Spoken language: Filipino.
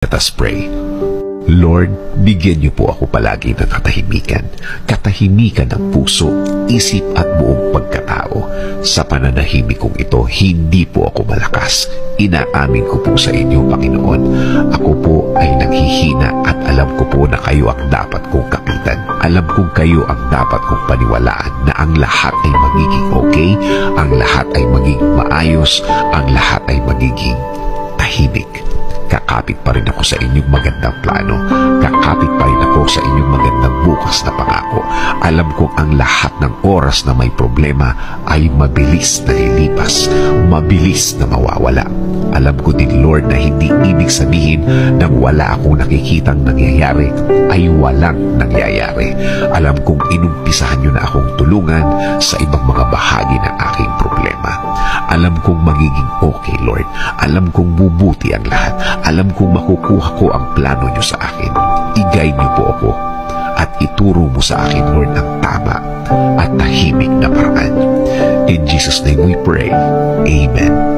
Let us pray. Lord, bigyan niyo po ako palagi ng katahimikan. Katahimikan ng puso, isip at buong pagkatao. Sa pananahimik kong ito, hindi po ako malakas. Inaamin ko po sa inyo, Panginoon. Ako po ay naghihina at alam ko po na kayo ang dapat kong kapitan. Alam kong kayo ang dapat kong paniwalaan na ang lahat ay magiging okay, ang lahat ay magiging maayos, ang lahat ay magiging tahimik. Kakapit pa rin ako sa inyong magandang plano. Kakapit pa rin ako sa inyong magandang bukas na pangako. Alam kong ang lahat ng oras na may problema ay mabilis na lilipas, mabilis na mawawala. Alam ko din, Lord, na hindi ibig sabihin na wala akong nakikitang nangyayari ay walang nangyayari. Alam kong inumpisahan niyo na akong tulungan sa ibang mga bahagi ng aking problema. Alam kong magiging okay, Lord. Alam kong bubuti ang lahat. Alam kong makukuha ko ang plano niyo sa akin. I-guide niyo po ako at ituro mo sa akin, Lord, ang tama at tahimik na paraan. In Jesus' name we pray. Amen.